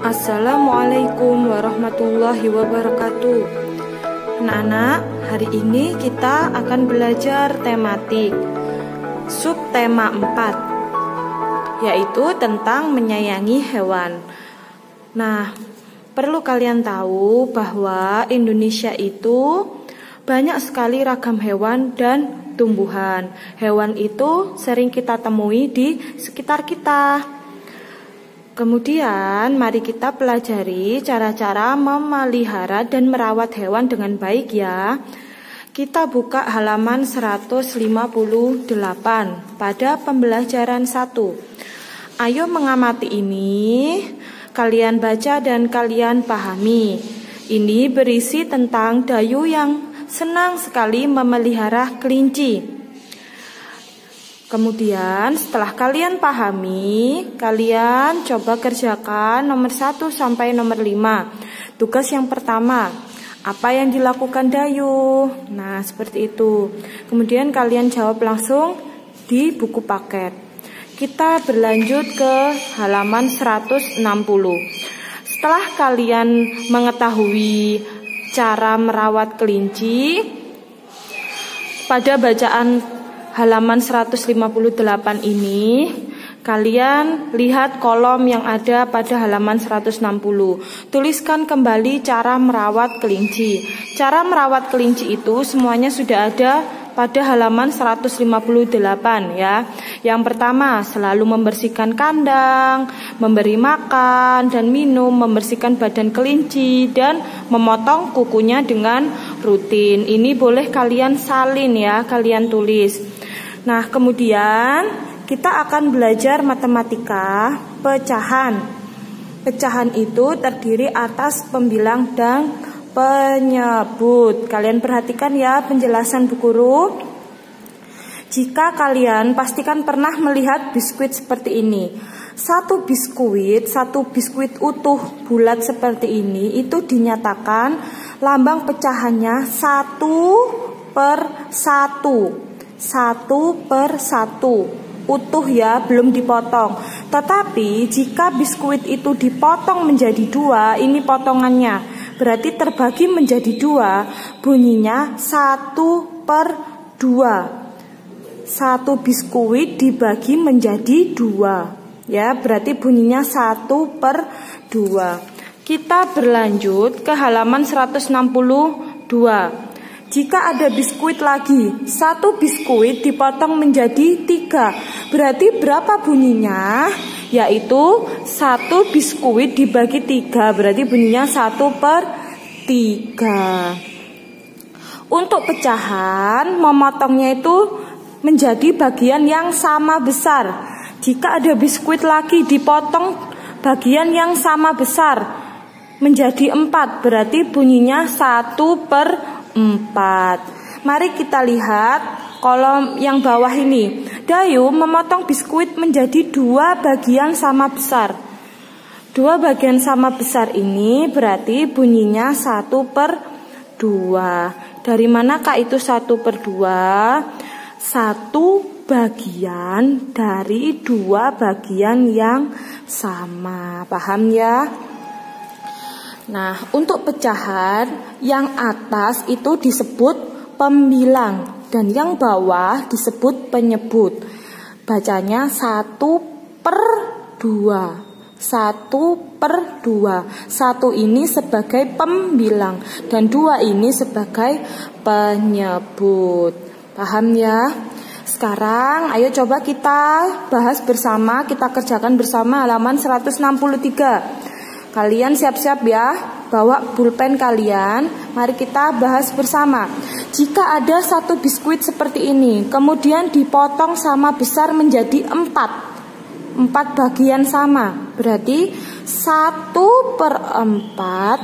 Assalamualaikum warahmatullahi wabarakatuh. Anak-anak, hari ini kita akan belajar tematik subtema 4, yaitu tentang menyayangi hewan. Nah, perlu kalian tahu bahwa Indonesia itu banyak sekali ragam hewan dan tumbuhan. Hewan itu sering kita temui di sekitar kita. Kemudian mari kita pelajari cara-cara memelihara dan merawat hewan dengan baik ya. Kita buka halaman 158 pada pembelajaran 1. Ayo mengamati ini, kalian baca dan kalian pahami. Ini berisi tentang Dayu yang senang sekali memelihara kelinci. Kemudian setelah kalian pahami, kalian coba kerjakan nomor 1 sampai nomor 5. Tugas yang pertama, apa yang dilakukan Dayu? Nah, seperti itu. Kemudian kalian jawab langsung di buku paket. Kita berlanjut ke halaman 160. Setelah kalian mengetahui cara merawat kelinci, pada bacaan halaman 158 ini, kalian lihat kolom yang ada pada halaman 160. Tuliskan kembali cara merawat kelinci. Cara merawat kelinci itu semuanya sudah ada pada halaman 158 ya. Yang pertama, selalu membersihkan kandang, memberi makan dan minum, membersihkan badan kelinci dan memotong kukunya dengan rutin. Ini boleh kalian salin ya, kalian tulis. Nah, kemudian kita akan belajar matematika pecahan. Pecahan itu terdiri atas pembilang dan penyebut. Kalian perhatikan ya penjelasan Bu Guru. Jika kalian pastikan pernah melihat biskuit seperti ini. Satu biskuit utuh bulat seperti ini itu dinyatakan lambang pecahannya 1/1. 1/1 utuh ya, belum dipotong. Tetapi jika biskuit itu dipotong menjadi 2, ini potongannya berarti terbagi menjadi 2, bunyinya 1/2. Satu biskuit dibagi menjadi 2 ya, berarti bunyinya 1/2. Kita berlanjut ke halaman 162. Jika ada biskuit lagi, satu biskuit dipotong menjadi 3, berarti berapa bunyinya? Yaitu 1 biskuit dibagi 3, berarti bunyinya 1/3. Untuk pecahan, memotongnya itu menjadi bagian yang sama besar. Jika ada biskuit lagi dipotong bagian yang sama besar menjadi 4, berarti bunyinya 1/4. Mari kita lihat kolom yang bawah ini. Dayu memotong biskuit menjadi 2 bagian sama besar. 2 bagian sama besar ini berarti bunyinya 1/2. Dari manakah itu 1/2? 1 bagian dari 2 bagian yang sama. Paham ya? Nah, untuk pecahan yang atas itu disebut pembilang dan yang bawah disebut penyebut. Bacanya 1/2. 1/2. 1 ini sebagai pembilang dan 2 ini sebagai penyebut. Paham ya? Sekarang ayo coba kita bahas bersama, kita kerjakan bersama halaman 163. Kalian siap-siap ya, bawa pulpen kalian. Mari kita bahas bersama. Jika ada satu biskuit seperti ini, kemudian dipotong sama besar menjadi 4 bagian sama, berarti 1/4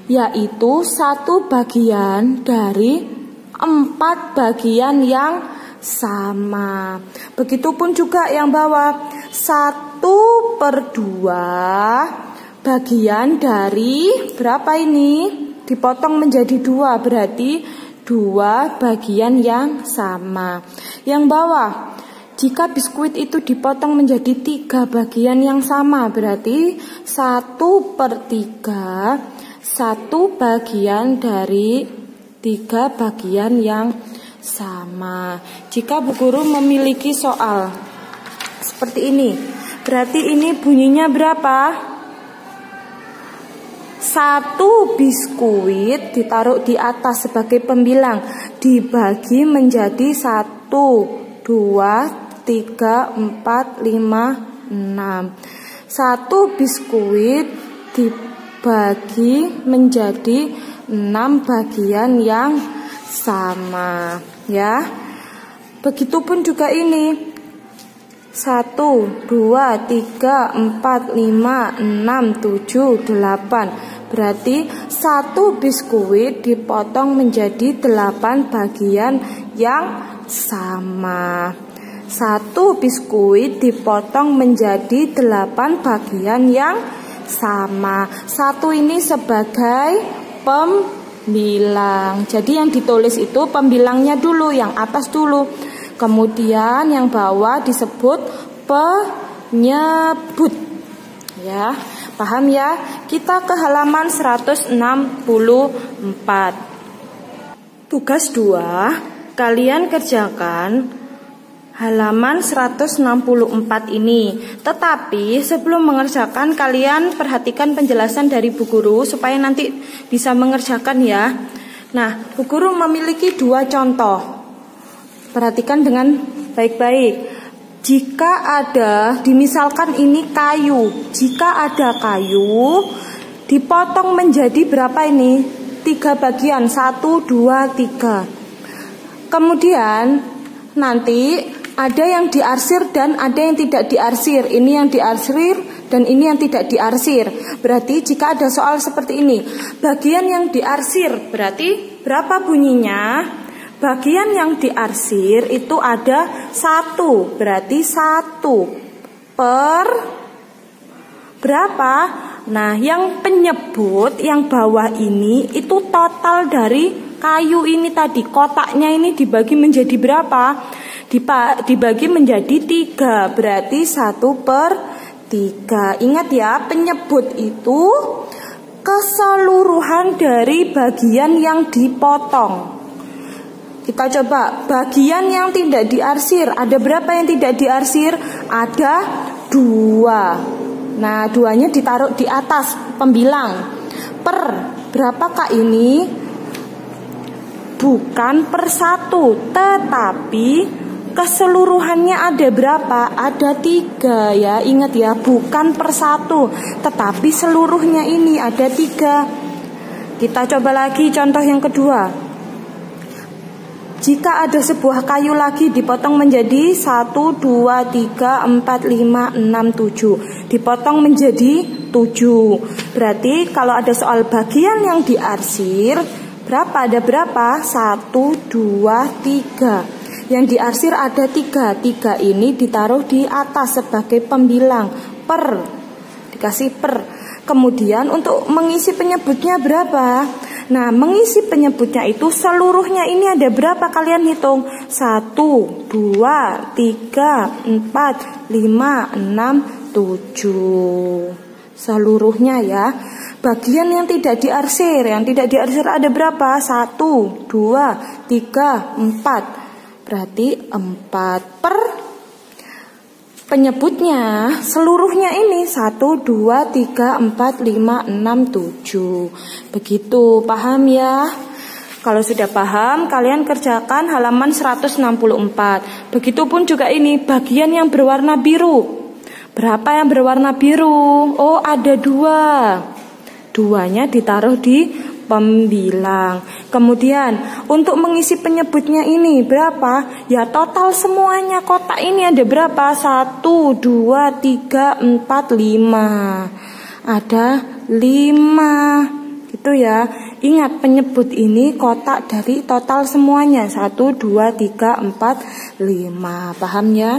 yaitu 1 bagian dari 4 bagian yang sama. Begitupun juga yang bawah, 1/2 bagian dari berapa ini? Dipotong menjadi 2, berarti 2 bagian yang sama. Yang bawah, Jika biskuit itu dipotong menjadi 3 bagian yang sama, berarti 1/3 1 bagian dari 3 bagian yang sama. Jika Bu Guru memiliki soal seperti ini, berarti ini bunyinya berapa? 1 biskuit ditaruh di atas sebagai pembilang, dibagi menjadi 1, 2, 3, 4, 5, 6. 1 biskuit dibagi menjadi 6 bagian yang sama, ya. Begitupun juga ini. 1, 2, 3, 4, 5, 6, 7, 8. Berarti 1 biskuit dipotong menjadi 8 bagian yang sama. 1 biskuit dipotong menjadi 8 bagian yang sama. 1 ini sebagai pembilang. Jadi yang ditulis itu pembilangnya dulu, yang atas dulu. Kemudian yang bawah disebut penyebut. Ya, paham ya? Kita ke halaman 164. Tugas 2, kalian kerjakan halaman 164 ini. Tetapi sebelum mengerjakan, kalian perhatikan penjelasan dari Bu Guru supaya nanti bisa mengerjakan ya. Nah, Bu Guru memiliki 2 contoh. Perhatikan dengan baik-baik. Jika ada, dimisalkan ini kayu. Jika ada kayu, dipotong menjadi berapa ini? 3 bagian, 1, 2, 3. Kemudian nanti ada yang diarsir dan ada yang tidak diarsir. Ini yang diarsir dan ini yang tidak diarsir. Berarti jika ada soal seperti ini, bagian yang diarsir berarti berapa bunyinya? Bagian yang diarsir itu ada 1. Berarti 1 per berapa? Nah, yang penyebut yang bawah ini itu total dari kayu ini tadi. Kotaknya ini dibagi menjadi berapa? Dibagi menjadi 3, berarti 1/3. Ingat ya, penyebut itu keseluruhan dari bagian yang dipotong. Kita coba bagian yang tidak diarsir. Ada berapa yang tidak diarsir? Ada 2. Nah, 2-nya ditaruh di atas pembilang. Per berapakah ini? Bukan per 1, tetapi keseluruhannya ada berapa? Ada 3 ya. Ingat ya, bukan per 1, tetapi seluruhnya ini ada 3. Kita coba lagi contoh yang kedua. Jika ada sebuah kayu lagi dipotong menjadi 1, 2, 3, 4, 5, 6, 7. Dipotong menjadi 7. Berarti kalau ada soal bagian yang diarsir, berapa? Ada berapa? 1, 2, 3. Yang diarsir ada 3. 3 ini ditaruh di atas sebagai pembilang. Per. Dikasih per. Kemudian untuk mengisi penyebutnya berapa? Nah, mengisi penyebutnya itu seluruhnya ini ada berapa? Kalian hitung. 1, 2, 3, 4, 5, 6, 7. Seluruhnya ya. Bagian yang tidak diarsir. Yang tidak diarsir ada berapa? 1, 2, 3, 4. Berarti 4 per penyebutnya seluruhnya ini 1, 2, 3, 4, 5, 6, 7. Begitu, paham ya? Kalau sudah paham, kalian kerjakan halaman 164. Begitupun juga ini bagian yang berwarna biru. Berapa yang berwarna biru? Oh, ada 2. 2-nya ditaruh di pembilang. Kemudian untuk mengisi penyebutnya ini berapa? Ya total semuanya kotak ini ada berapa? 1, 2, 3, 4, 5. Ada 5. Gitu ya. Ingat penyebut ini kotak dari total semuanya. 1, 2, 3, 4, 5. Paham ya?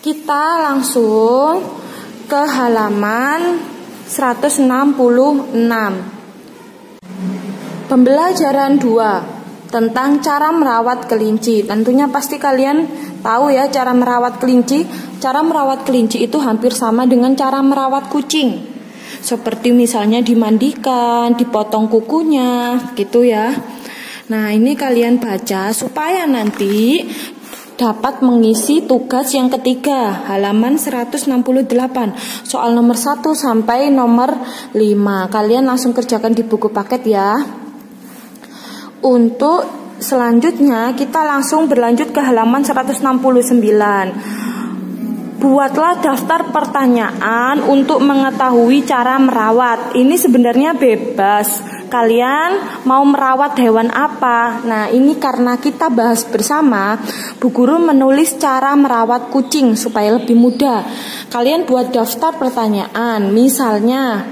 Kita langsung ke halaman 166. Pembelajaran 2 tentang cara merawat kelinci. Tentunya pasti kalian Tahu ya cara merawat kelinci? Cara merawat kelinci itu hampir sama dengan cara merawat kucing. Seperti misalnya dimandikan, dipotong kukunya, gitu ya. Nah, ini kalian baca supaya nanti dapat mengisi tugas yang ketiga, halaman 168, soal nomor 1 sampai nomor 5. Kalian langsung kerjakan di buku paket ya. Untuk selanjutnya kita langsung berlanjut ke halaman 169. Buatlah daftar pertanyaan untuk mengetahui cara merawat. Ini sebenarnya bebas. Kalian mau merawat hewan apa? Nah, ini karena kita bahas bersama, Bu Guru menulis cara merawat kucing supaya lebih mudah. Kalian buat daftar pertanyaan. Misalnya,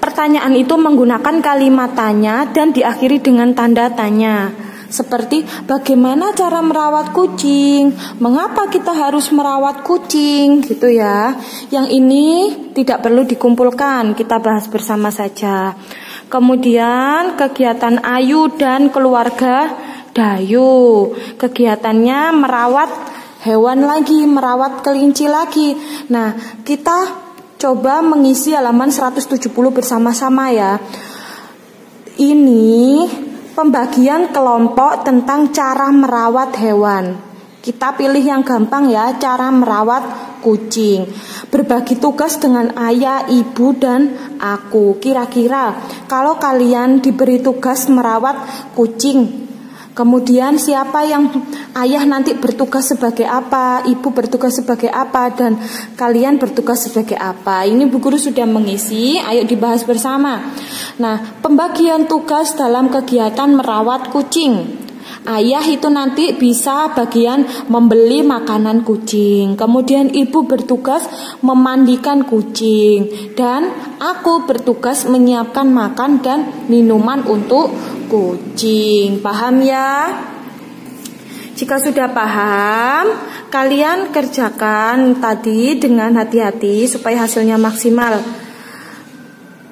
pertanyaan itu menggunakan kalimat tanya dan diakhiri dengan tanda tanya. Seperti bagaimana cara merawat kucing, mengapa kita harus merawat kucing, gitu ya. Yang ini tidak perlu dikumpulkan, kita bahas bersama saja. Kemudian kegiatan Ayu dan keluarga Dayu. Kegiatannya merawat hewan lagi, merawat kelinci lagi. Nah, kita coba mengisi halaman 170 bersama-sama ya. Ini pembagian kelompok tentang cara merawat hewan. Kita pilih yang gampang ya, cara merawat kucing. Berbagi tugas dengan ayah, ibu, dan aku. Kira-kira kalau kalian diberi tugas merawat kucing, kemudian siapa yang ayah nanti bertugas sebagai apa, ibu bertugas sebagai apa, dan kalian bertugas sebagai apa? Ini Bu Guru sudah mengisi, ayo dibahas bersama. Nah, pembagian tugas dalam kegiatan merawat kucing. Ayah itu nanti bisa bagian membeli makanan kucing. Kemudian ibu bertugas memandikan kucing. Dan aku bertugas menyiapkan makan dan minuman untuk kucing. Paham ya? Jika sudah paham, kalian kerjakan tadi dengan hati-hati supaya hasilnya maksimal.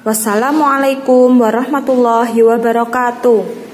Wassalamualaikum warahmatullahi wabarakatuh.